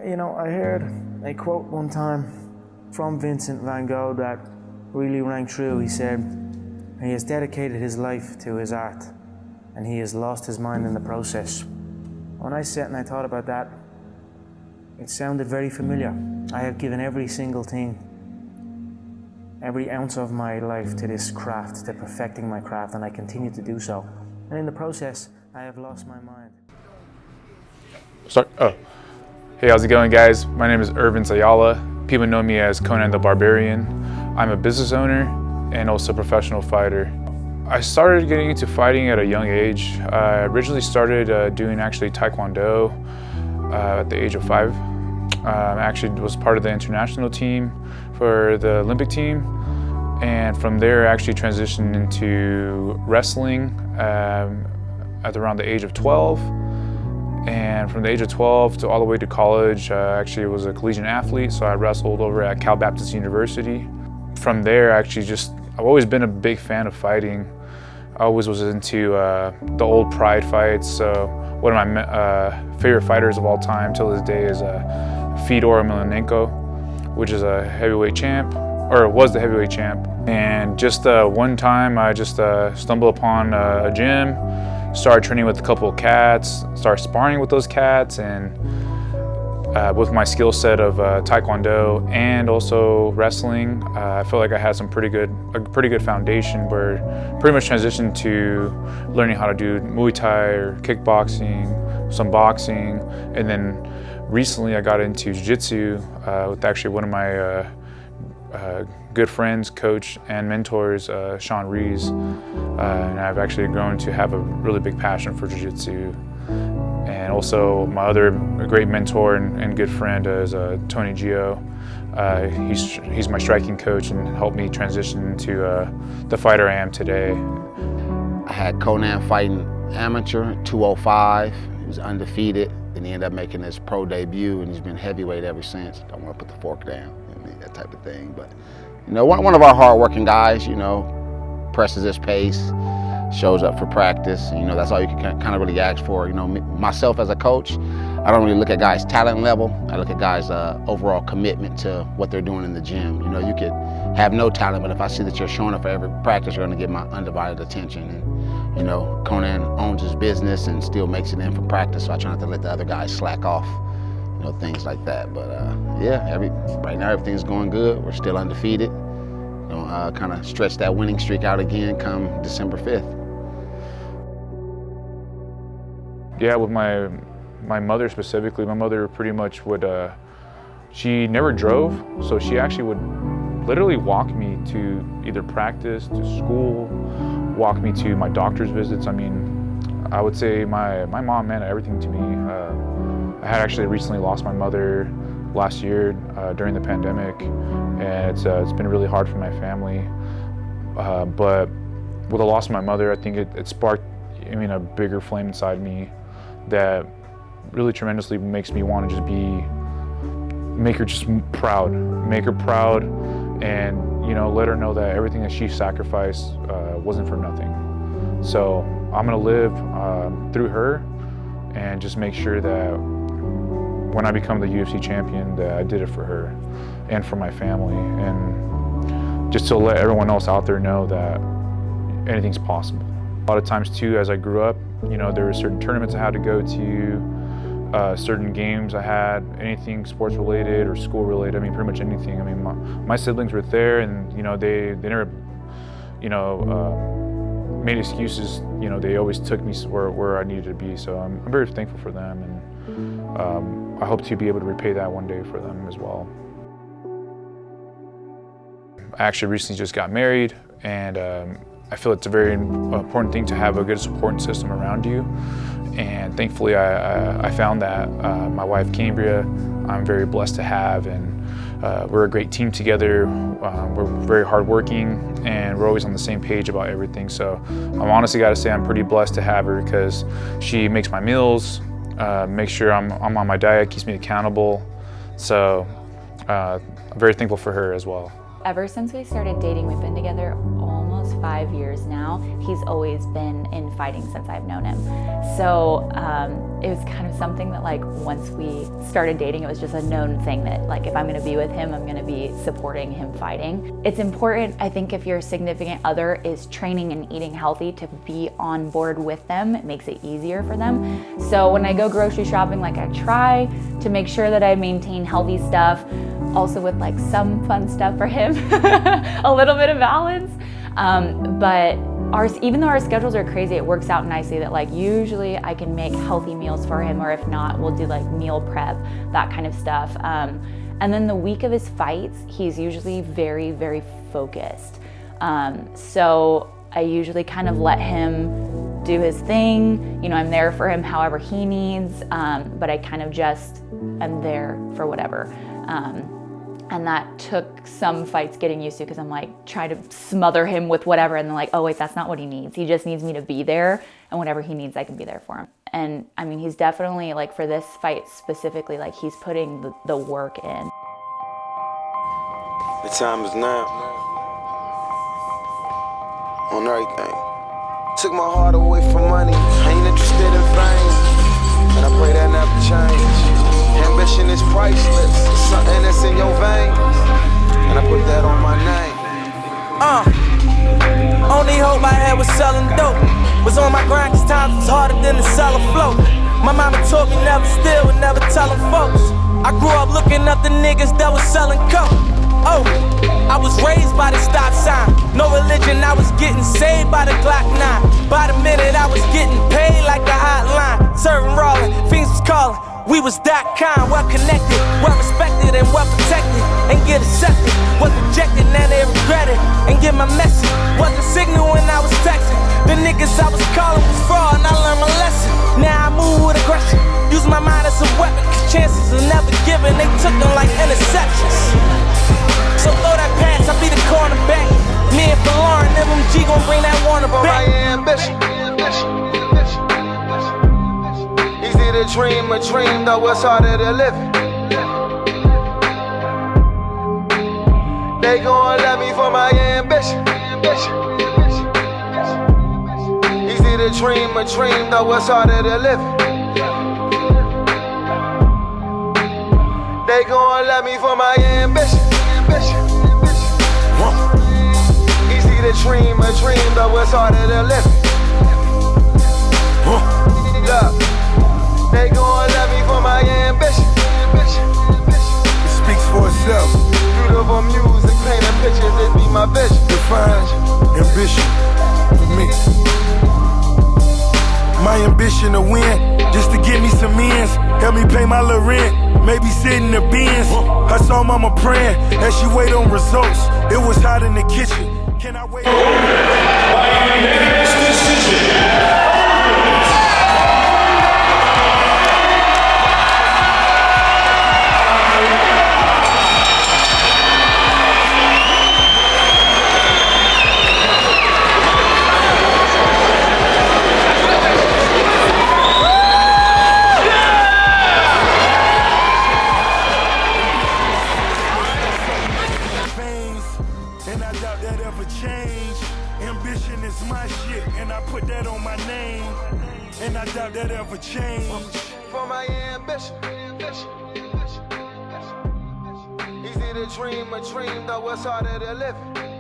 You know, I heard a quote one time from Vincent van Gogh that really rang true. He said, he has dedicated his life to his art and he has lost his mind in the process. When I sat and I thought about that, it sounded very familiar. I have given every single thing, every ounce of my life to this craft, to perfecting my craft, and I continue to do so. And in the process, I have lost my mind. Start. Oh. Hey, how's it going, guys? My name is Irvins Ayala. People know me as Conan the Barbarian. I'm a business owner and also a professional fighter. I started getting into fighting at a young age. I originally started doing actually Taekwondo at the age of 5. Actually was part of the international team for the Olympic team. And from there, I actually transitioned into wrestling at around the age of 12. And from the age of 12 to all the way to college, I actually was a collegiate athlete, so I wrestled over at Cal Baptist University. From there, I've always been a big fan of fighting. I always was into the old pride fights. So one of my favorite fighters of all time till this day is Fedor Emelianenko, which is a heavyweight champ, or was the heavyweight champ. And just one time, I just stumbled upon a gym, started training with a couple of cats, started sparring with those cats, and with my skill set of Taekwondo and also wrestling, I felt like I had a pretty good foundation where I pretty much transitioned to learning how to do Muay Thai or kickboxing, some boxing, and then recently I got into Jiu-Jitsu with actually one of my good friends, coach, and mentors, Sean Rees, and I've actually grown to have a really big passion for Jiu-Jitsu. And also my other great mentor and good friend is Tony Gio. He's my striking coach and helped me transition into the fighter I am today. I had Conan fighting amateur, 205. He was undefeated. Then he ended up making his pro debut, and he's been heavyweight ever since. Don't want to put the fork down, I mean, that type of thing. But you know, one of our hardworking guys, you know, presses his pace, shows up for practice. You know, that's all you can kind of really ask for. You know, myself as a coach, I don't really look at guys' talent level. I look at guys' overall commitment to what they're doing in the gym. You know, you could have no talent, but if I see that you're showing up for every practice, you're going to get my undivided attention. And you know, Conan owns his business and still makes it in for practice, so I try not to let the other guys slack off. You know, things like that. But yeah, right now everything's going good. We're still undefeated. Kind of stretch that winning streak out again come December 5th. Yeah, with my mother specifically, my mother pretty much would, she never drove, so she actually would literally walk me to either practice, to school, walk me to my doctor's visits. I mean, I would say my mom meant everything to me. I had actually recently lost my mother last year during the pandemic, and it's been really hard for my family. But with the loss of my mother, I think it sparked, a bigger flame inside me that really tremendously makes me want to just make her just proud, and let her know that everything that she sacrificed wasn't for nothing. So I'm gonna live through her and just make sure that when I become the UFC champion, that I did it for her and for my family, and just to let everyone else out there know that anything's possible. A lot of times too, as I grew up, there were certain tournaments I had to go to, certain games I had, anything sports related or school related, pretty much anything. My siblings were there, and they never, made excuses. They always took me where I needed to be. So I'm very thankful for them, and I hope to be able to repay that one day for them as well. I actually recently just got married, and I feel it's a very important thing to have a good support system around you. And thankfully, I found that my wife, Cambria, I'm very blessed to have, and we're a great team together. We're very hardworking, and we're always on the same page about everything. So I'm honestly got to say I'm pretty blessed to have her, because she makes my meals, makes sure I'm on my diet, keeps me accountable. So I'm very thankful for her as well. Ever since we started dating, we've been together almost 5 years now. He's always been in fighting since I've known him. So it was kind of something that, like, once we started dating, it was just a known thing that, like, if I'm gonna be with him, I'm gonna be supporting him fighting. It's important, I think, if your significant other is training and eating healthy, to be on board with them. It makes it easier for them. So when I go grocery shopping, like, I try to make sure that I maintain healthy stuff, also with, like, some fun stuff for him, a little bit of balance. But even though our schedules are crazy, it works out nicely that, like, usually I can make healthy meals for him, or if not, we'll do like meal prep, that kind of stuff. And then the week of his fights, he's usually very, very focused. So I usually kind of let him do his thing. You know, I'm there for him however he needs, but I kind of just am there for whatever. And that took some fights getting used to, because I'm like, try to smother him with whatever, and then like, oh wait, that's not what he needs. He just needs me to be there, and whatever he needs, I can be there for him. And I mean, he's definitely, like, for this fight specifically, like, he's putting the work in. The time is now. On everything. Took my heart away from money. I ain't interested in fame, and I pray that never change. Ambition is priceless. It's something that's in your veins, and I put that on my name. Only hope I had was selling dope. Was on my grind 'cause times was harder than to sell a float. My mama taught me never steal and never tellin' folks. I grew up looking up the niggas that was selling coke. Oh, I was raised by the stop sign. No religion, I was getting saved by the Glock 9. By the minute I was getting paid like a hotline. Serving rolling, fiends was calling. We was that kind, well connected, well respected and well protected. And get accepted, was rejected and they regretted. And get my message, wasn't signal when I was texting. The niggas I was calling was fraud and I learned my lesson. Now I move with aggression, use my mind as a weapon, 'cause chances are never given, they took them like interceptions. So throw that pass, I'll be the cornerback. Me and Lauren, MMG gon' bring that Warner back. My ambition. Easy to dream a dream, though it's harder to live it. They gon' love me for my ambition. Easy to dream a dream, though it's harder to live it. They gon' love me for my ambition. Easy to dream a dream, though it's harder to live it. Look, they gon' love me for my ambition. It speaks for itself. Beautiful music, painting pictures, it be my vision. Define ambition for me. My ambition to win, just to get me some ends. Help me pay my little rent, maybe sit in the bins. I saw mama praying as she wait on results. It was hot in the kitchen. Can I wait? By unanimous decision. And I doubt that ever change. Ambition is my shit, and I put that on my name. And I doubt that ever change. For my ambition. Easy to dream a dream, though it's harder to live it.